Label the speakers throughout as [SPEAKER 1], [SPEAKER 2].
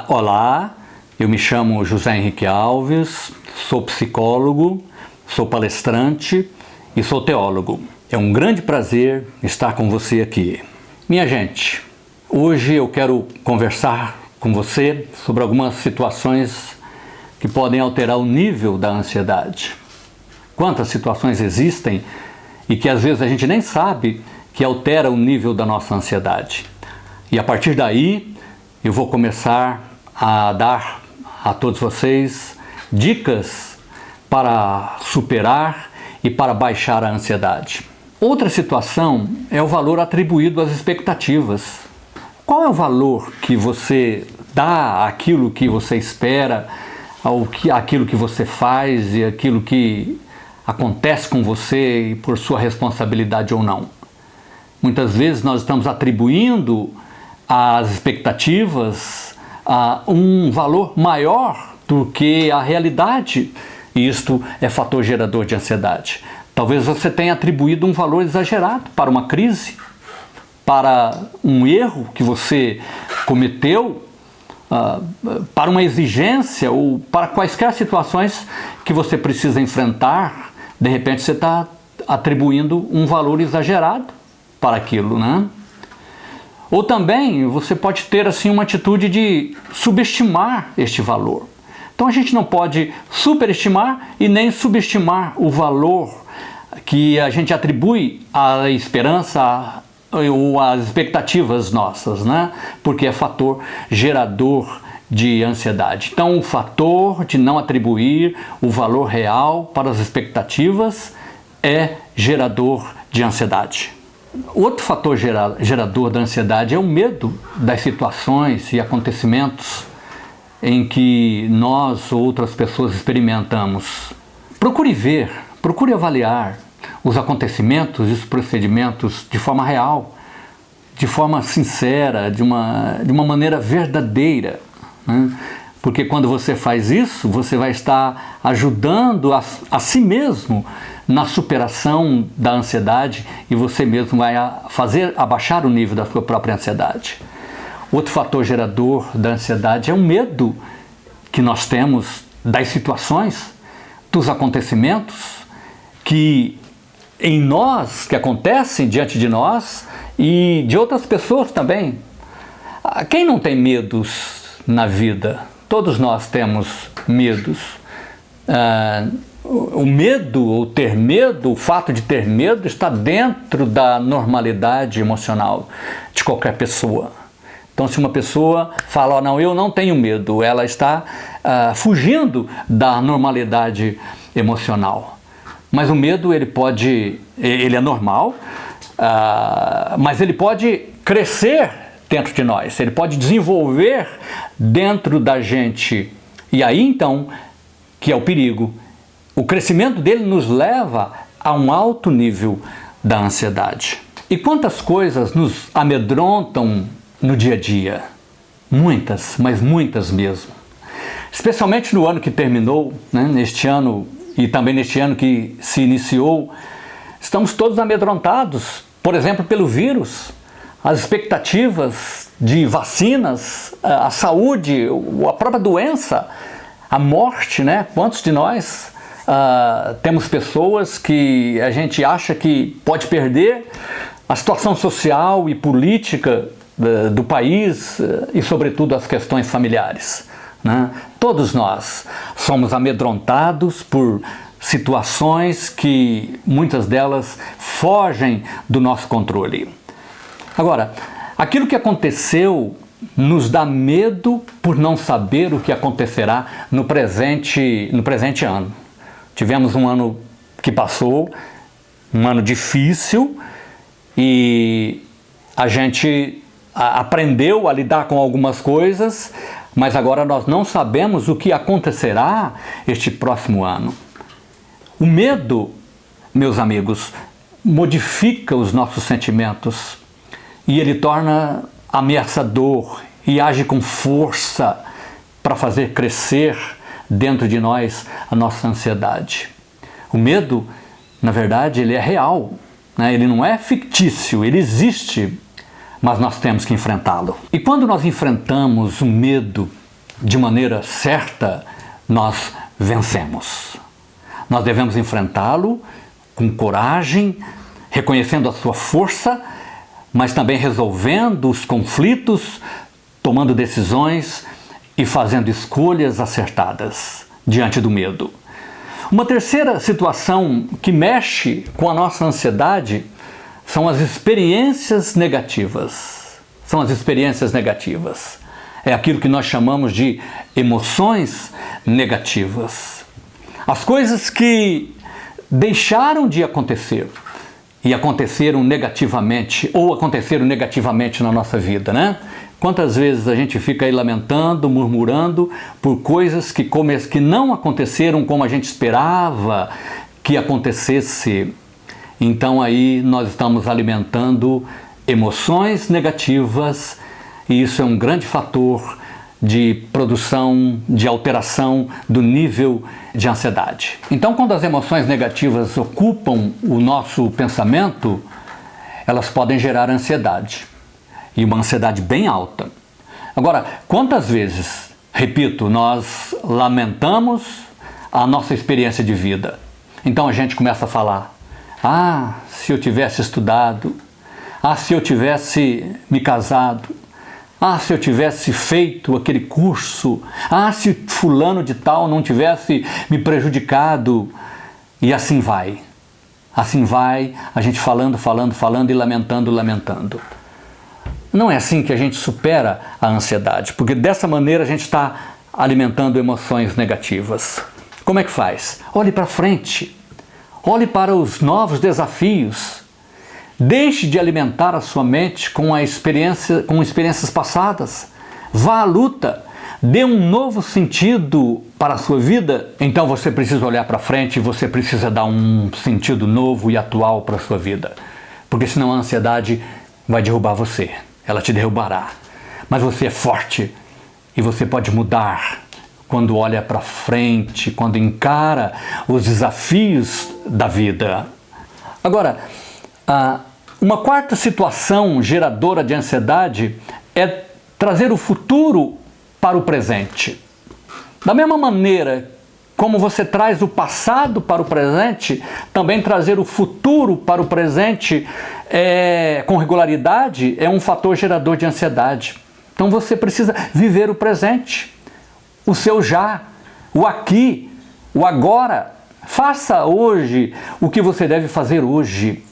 [SPEAKER 1] Olá, eu me chamo José Henrique Alves, sou psicólogo, sou palestrante e sou teólogo. É um grande prazer estar com você aqui. Minha gente, hoje eu quero conversar com você sobre algumas situações que podem alterar o nível da ansiedade. Quantas situações existem e que às vezes a gente nem sabe que altera o nível da nossa ansiedade. E a partir daí eu vou começar a dar a todos vocês dicas para superar e para baixar a ansiedade. Outra situação é o valor atribuído às expectativas. Qual é o valor que você dá àquilo que você espera, àquilo que você faz e aquilo que acontece com você e por sua responsabilidade ou não? Muitas vezes nós estamos atribuindo às expectativas um valor maior do que a realidade, e isto é fator gerador de ansiedade. Talvez você tenha atribuído um valor exagerado para uma crise, para um erro que você cometeu, para uma exigência ou para quaisquer situações que você precisa enfrentar. De repente você está atribuindo um valor exagerado para aquilo, né? Ou também você pode ter assim uma atitude de subestimar este valor. Então a gente não pode superestimar e nem subestimar o valor que a gente atribui à esperança ou às expectativas nossas, né? Porque é fator gerador de ansiedade. Então o fator de não atribuir o valor real para as expectativas é gerador de ansiedade. Outro fator gerador da ansiedade é o medo das situações e acontecimentos em que nós ou outras pessoas experimentamos. Procure avaliar os acontecimentos e os procedimentos de forma real, de forma sincera, de uma maneira verdadeira, né? Porque quando você faz isso, você vai estar ajudando a si mesmo na superação da ansiedade e você mesmo vai fazer abaixar o nível da sua própria ansiedade. Outro fator gerador da ansiedade é o medo que nós temos das situações, dos acontecimentos que acontecem diante de nós e de outras pessoas também. Quem não tem medos na vida? Todos nós temos medos. O medo, ou ter medo, o fato de ter medo está dentro da normalidade emocional de qualquer pessoa. Então, se uma pessoa fala, não, eu não tenho medo, ela está fugindo da normalidade emocional. Mas o medo, ele é normal, mas ele pode crescer dentro de nós, ele pode desenvolver dentro da gente. E aí, então, que é o perigo. O crescimento dele nos leva a um alto nível da ansiedade. E quantas coisas nos amedrontam no dia a dia? Muitas, mas muitas mesmo. Especialmente no ano que terminou, né? Neste ano e também neste ano que se iniciou, estamos todos amedrontados, por exemplo, pelo vírus, as expectativas de vacinas, a saúde, a própria doença, a morte, né? Quantos de nós temos pessoas que a gente acha que pode perder, a situação social e política do país e, sobretudo, as questões familiares, né? Todos nós somos amedrontados por situações que muitas delas fogem do nosso controle. Agora, aquilo que aconteceu nos dá medo por não saber o que acontecerá no presente ano. Tivemos um ano que passou, um ano difícil, e a gente aprendeu a lidar com algumas coisas, mas agora nós não sabemos o que acontecerá este próximo ano. O medo, meus amigos, modifica os nossos sentimentos e ele torna ameaçador e age com força para fazer crescer dentro de nós a nossa ansiedade. O medo, na verdade, ele é real, né? Ele não é fictício, ele existe, mas nós temos que enfrentá-lo. E quando nós enfrentamos o medo de maneira certa, nós vencemos. Nós devemos enfrentá-lo com coragem, reconhecendo a sua força, mas também resolvendo os conflitos, tomando decisões e fazendo escolhas acertadas diante do medo. Uma terceira situação que mexe com a nossa ansiedade são as experiências negativas. São as experiências negativas. É aquilo que nós chamamos de emoções negativas. As coisas que deixaram de acontecer e aconteceram negativamente, ou aconteceram negativamente na nossa vida, né? Quantas vezes a gente fica aí lamentando, murmurando por coisas que não aconteceram como a gente esperava que acontecesse. Então aí nós estamos alimentando emoções negativas e isso é um grande fator de produção, de alteração do nível de ansiedade. Então, quando as emoções negativas ocupam o nosso pensamento, elas podem gerar ansiedade, e uma ansiedade bem alta. Agora, quantas vezes, repito, nós lamentamos a nossa experiência de vida? Então a gente começa a falar: ah, se eu tivesse estudado, ah, se eu tivesse me casado, ah, se eu tivesse feito aquele curso, ah, se fulano de tal não tivesse me prejudicado, e assim vai. Assim vai, a gente falando e lamentando. Não é assim que a gente supera a ansiedade, porque dessa maneira a gente está alimentando emoções negativas. Como é que faz? Olhe para frente, olhe para os novos desafios. Deixe de alimentar a sua mente com experiências passadas. Vá à luta, dê um novo sentido para a sua vida. Então você precisa olhar para frente, você precisa dar um sentido novo e atual para a sua vida. Porque senão a ansiedade vai derrubar você, ela te derrubará. Mas você é forte e você pode mudar quando olha para frente, quando encara os desafios da vida. Agora, uma quarta situação geradora de ansiedade é trazer o futuro para o presente. Da mesma maneira como você traz o passado para o presente, também trazer o futuro para o presente com regularidade é um fator gerador de ansiedade. Então você precisa viver o presente, o seu já, o aqui, o agora. Faça hoje o que você deve fazer hoje.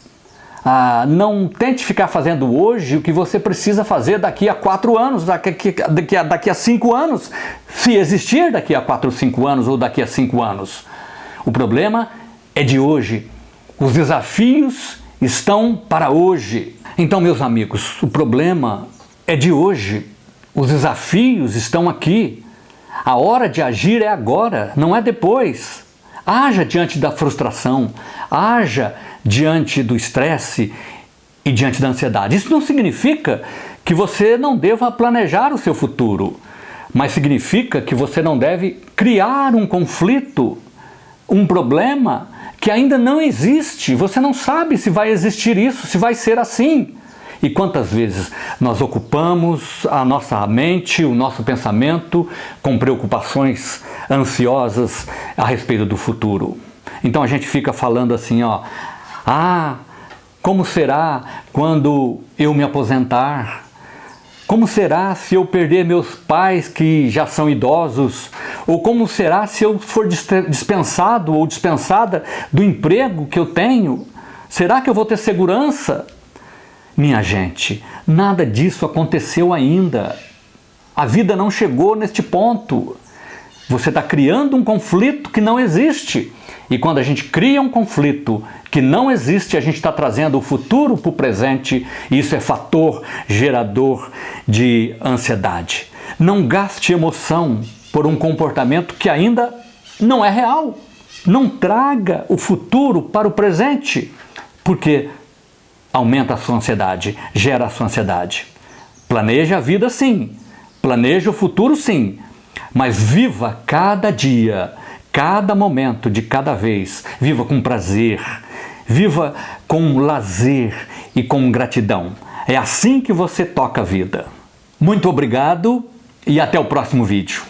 [SPEAKER 1] Não tente ficar fazendo hoje o que você precisa fazer daqui a 4 anos, daqui a 5 anos, se existir daqui a 4 ou 5 anos ou daqui a 5 anos. O problema é de hoje. Os desafios estão para hoje. Então, meus amigos, o problema é de hoje. Os desafios estão aqui. A hora de agir é agora, não é depois. Haja diante da frustração, haja diante do estresse e diante da ansiedade. Isso não significa que você não deva planejar o seu futuro, mas significa que você não deve criar um conflito, um problema que ainda não existe. Você não sabe se vai existir isso, se vai ser assim. E quantas vezes nós ocupamos a nossa mente, o nosso pensamento com preocupações ansiosas a respeito do futuro. Então a gente fica falando assim, como será quando eu me aposentar? Como será se eu perder meus pais que já são idosos? Ou como será se eu for dispensado ou dispensada do emprego que eu tenho? Será que eu vou ter segurança? Minha gente, nada disso aconteceu ainda. A vida não chegou neste ponto. Você está criando um conflito que não existe. E quando a gente cria um conflito que não existe, a gente está trazendo o futuro para o presente, e isso é fator gerador de ansiedade. Não gaste emoção por um comportamento que ainda não é real. Não traga o futuro para o presente, porque aumenta a sua ansiedade, gera a sua ansiedade. Planeje a vida sim, planeje o futuro sim, mas viva cada dia, cada momento de cada vez. Viva com prazer, Viva com lazer e com gratidão. É assim que você toca a vida. Muito obrigado e até o próximo vídeo.